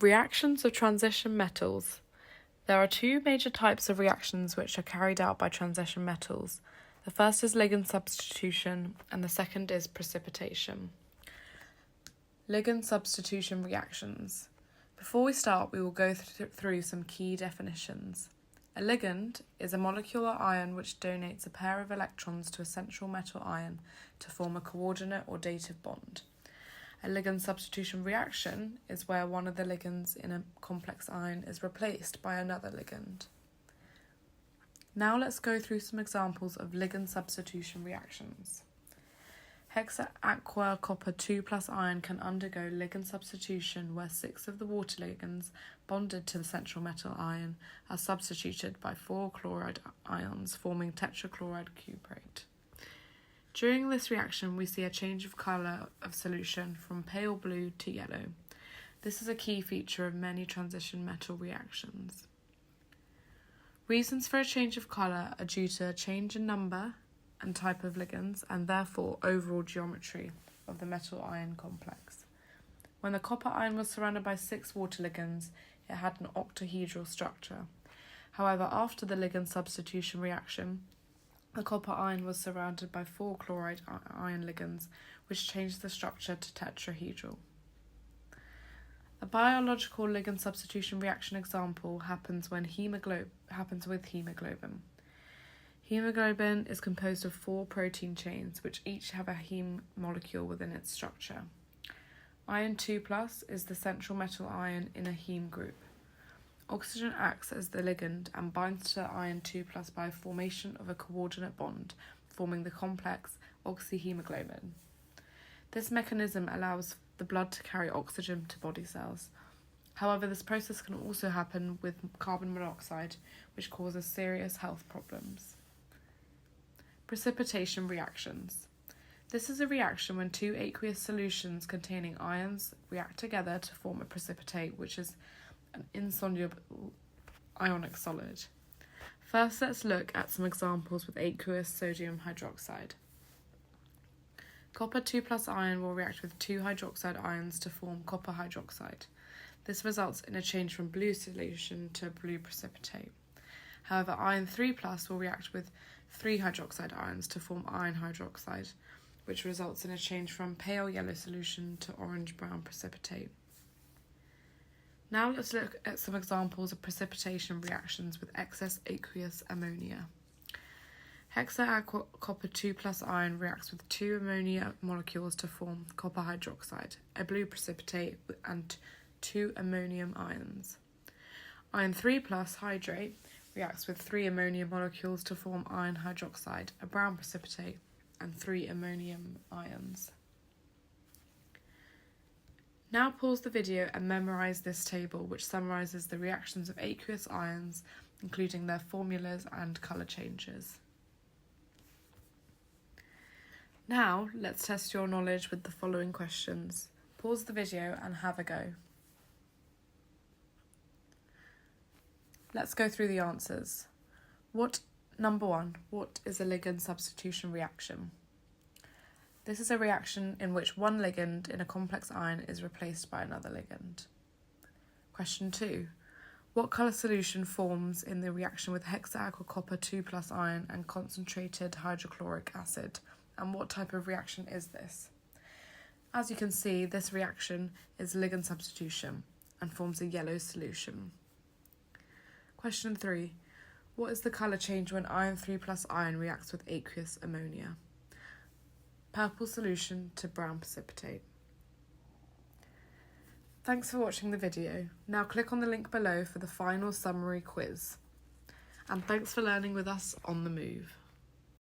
Reactions of transition metals. There are two major types of reactions which are carried out by transition metals. The first is ligand substitution and the second is precipitation. Ligand substitution reactions. Before we start, we will go through some key definitions. A ligand is a molecular ion which donates a pair of electrons to a central metal ion to form a coordinate or dative bond. A ligand substitution reaction is where one of the ligands in a complex ion is replaced by another ligand. Now let's go through some examples of ligand substitution reactions. Hexa-aqua copper 2+ ion can undergo ligand substitution where 6 of the water ligands bonded to the central metal ion are substituted by 4 chloride ions forming tetrachloride cuprate. During this reaction, we see a change of colour of solution from pale blue to yellow. This is a key feature of many transition metal reactions. Reasons for a change of colour are due to a change in number and type of ligands and therefore overall geometry of the metal ion complex. When the copper ion was surrounded by 6 water ligands, it had an octahedral structure. However, after the ligand substitution reaction, the copper ion was surrounded by 4 chloride ion ligands, which changed the structure to tetrahedral. A biological ligand substitution reaction example happens with hemoglobin. Hemoglobin is composed of 4 protein chains, which each have a heme molecule within its structure. Iron 2+ is the central metal ion in a heme group. Oxygen acts as the ligand and binds to iron 2+ by formation of a coordinate bond, forming the complex oxyhemoglobin. This mechanism allows the blood to carry oxygen to body cells. However, this process can also happen with carbon monoxide, which causes serious health problems. Precipitation reactions. This is a reaction when 2 aqueous solutions containing ions react together to form a precipitate, which is an insoluble ionic solid. First, let's look at some examples with aqueous sodium hydroxide. Copper 2+ ion will react with 2 hydroxide ions to form copper hydroxide. This results in a change from blue solution to a blue precipitate. However, iron 3+ will react with 3 hydroxide ions to form iron hydroxide, which results in a change from pale yellow solution to orange-brown precipitate. Now let's look at some examples of precipitation reactions with excess aqueous ammonia. Hexa-aqua copper 2+ ion reacts with 2 ammonia molecules to form copper hydroxide, a blue precipitate, and 2 ammonium ions. Iron 3+ hydrate reacts with 3 ammonia molecules to form iron hydroxide, a brown precipitate, and 3 ammonium ions. Now pause the video and memorise this table, which summarises the reactions of aqueous ions, including their formulas and colour changes. Now let's test your knowledge with the following questions. Pause the video and have a go. Let's go through the answers. Number 1, what is a ligand substitution reaction? This is a reaction in which one ligand in a complex ion is replaced by another ligand. Question 2, what colour solution forms in the reaction with hexa-aqua copper 2+ ion and concentrated hydrochloric acid, and what type of reaction is this? As you can see, this reaction is ligand substitution and forms a yellow solution. Question 3. What is the colour change when iron 3+ ion reacts with aqueous ammonia? Purple solution to brown precipitate. Thanks for watching the video. Now click on the link below for the final summary quiz. And thanks for learning with us on the move.